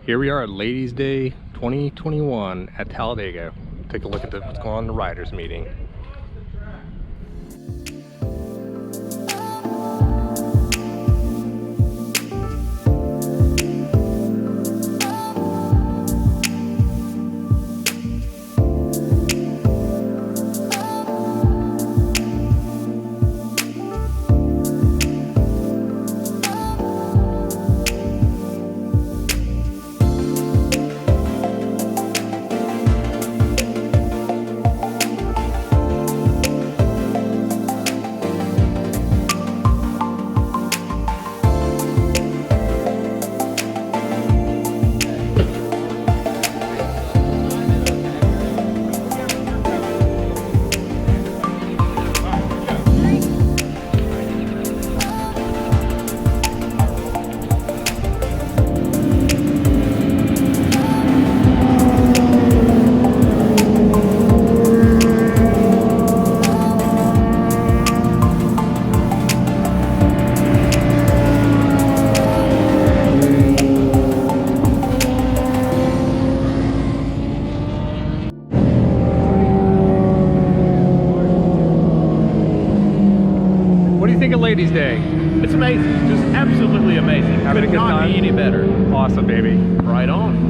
Here we are at Ladies Day 2021 at Talladega. Take a look at what's going on in the riders meeting. Ladies Day. It's amazing, just absolutely amazing. Having a good time? Could not be any better. Awesome, baby. Right on.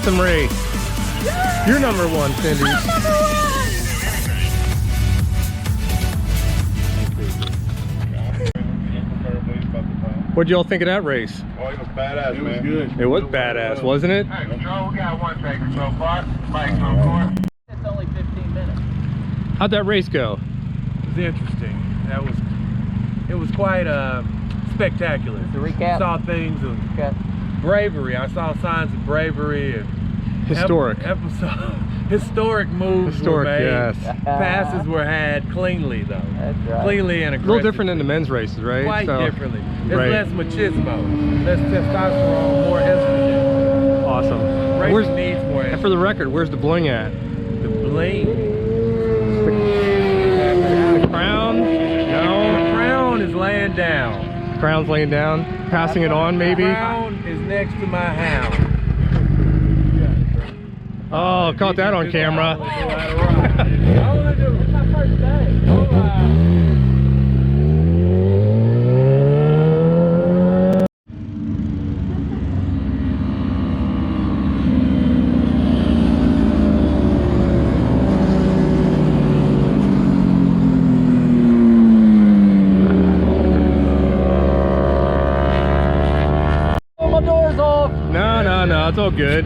awesome race. You're number one, Cindy. I'm number one. What'd y'all think of that race? Oh, it was badass, It was man. good. It was badass, wasn't it? Hey, Joe, we got one taker so far. Mike's on course. It's only 15 minutes. How'd that race go? It was interesting. It was quite spectacular. To recap. I saw things of Okay. bravery. I saw signs of bravery and Historic. historic moves Historic, were made. yes. Passes were had cleanly though. That's right. Cleanly and A aggressively. little different than the men's races, right? Quite So- differently. There's right. less machismo, less testosterone, more estrogen. Awesome. Racing needs more And estrogen. for the record, where's the bling at? The bling. The crown? No. The crown is laying down. Crown's laying down. Passing it on, maybe? The crown is next to my hound. Oh, caught that on camera. It's my first day. My door's off. No, it's all good.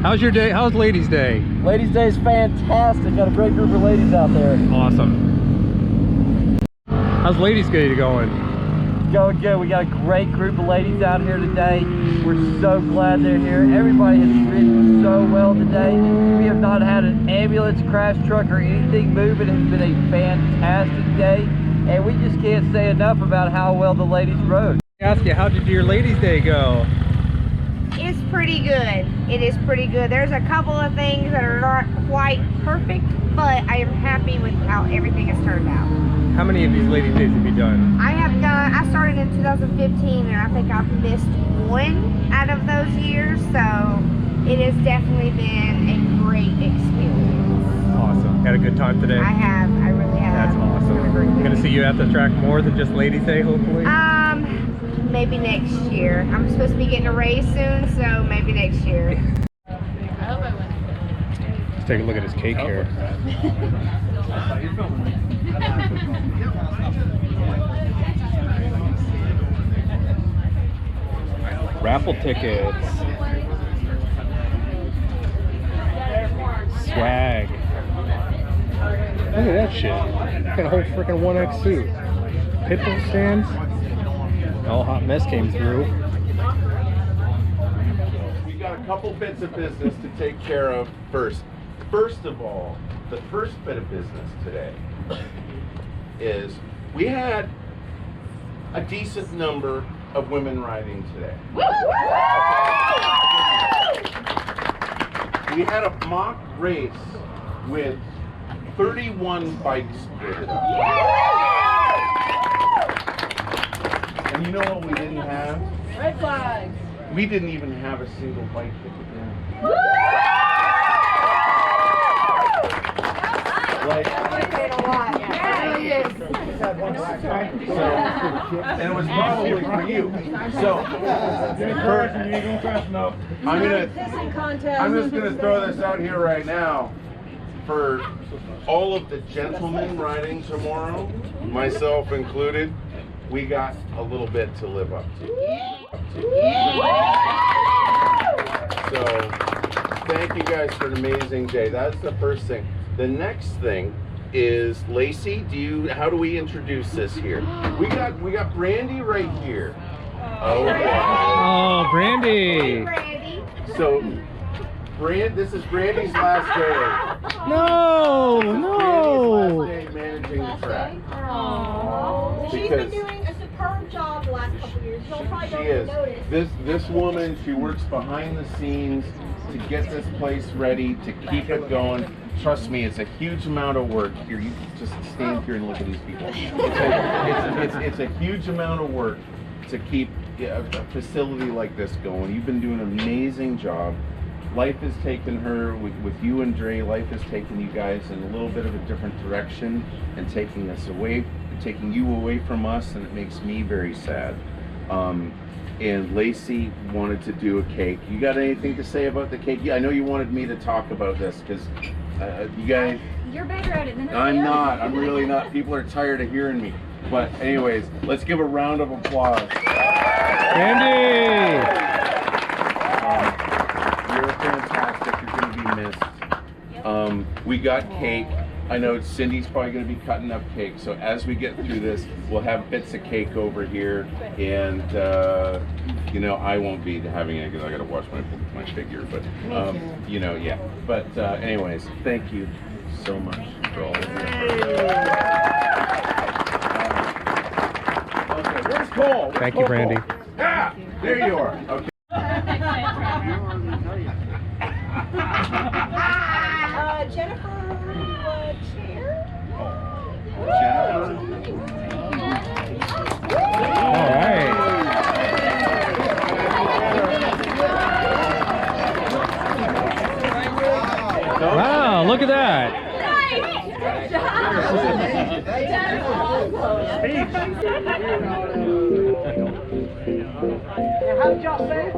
How's your day? How's Ladies' Day? Ladies' Day is fantastic. Got a great group of ladies out there. Awesome. How's Ladies' Day going? Going good. We got a great group of ladies out here today. We're so glad they're here. Everybody has ridden so well today. We have not had an ambulance, crash truck, or anything moving. It's been a fantastic day, and we just can't say enough about how well the ladies rode. Ask you, how did your Ladies' Day go? It's pretty good. It is pretty good. There's a couple of things that are not quite perfect, but I am happy with how everything has turned out. How many of these Ladies' Days have you done? I started in 2015 and I think I've missed one out of those years, so it has definitely been a great experience. Awesome. Had a good time today? I really have. That's awesome. Really, really I'm good. gonna see you at the track more than just Ladies' Day, hopefully. Maybe next year. I'm supposed to be getting a raise soon, so maybe next year. Let's take a look at his cake here. Raffle tickets. Swag. Look at that shit. Got a whole freaking OneX suit. Pitbull stands. Oh, Hotmess came through. We got a couple bits of business to take care of first. First of all, the first bit of business today is we had a decent number of women riding today. We had a mock race with 31 bikes split up. And you know what we didn't have? Red flags. We didn't even have a single bike ticket down. Like, and it was probably for you. So, I'm just gonna throw this out here right now. For all of the gentlemen riding tomorrow, myself included, we got a little bit to live up to. So, thank you guys for an amazing day. That's the first thing. The next thing is Lacey. How do we introduce this here? We got Brandy right here. Oh yeah. Oh, Brandy. Ready? So, this is Brandy's last day. No, Brandy's no. last day managing the track. She's been doing a superb job the last couple of years. You'll probably She don't is. notice. This woman, she works behind the scenes to get this place ready, to keep it going. Trust me, it's a huge amount of work. Here, you just stand here and look at these people. It's a huge amount of work to keep a facility like this going. You've been doing an amazing job. Life has taken her, with you and Dre, life has taken you guys in a little bit of a different direction and taking you away from us, and it makes me very sad. And Lacey wanted to do a cake. You got anything to say about the cake? Yeah, I know you wanted me to talk about this because you guys. You're better at it than I'm not. I'm really not. People are tired of hearing me. But anyways, let's give a round of applause. Randy! You're fantastic. You're going to be missed. We got cake. I know Cindy's probably going to be cutting up cake. So as we get through this, we'll have bits of cake over here. And, you know, I won't be having it because I got to wash my figure. But, you know, yeah. But anyways, thank you so much for all of your Okay, where's Cole? Thank you, Brandy. Ah, there you are. Okay. Jennifer Chair. All right. Wow, look at that. How'd y'all say it?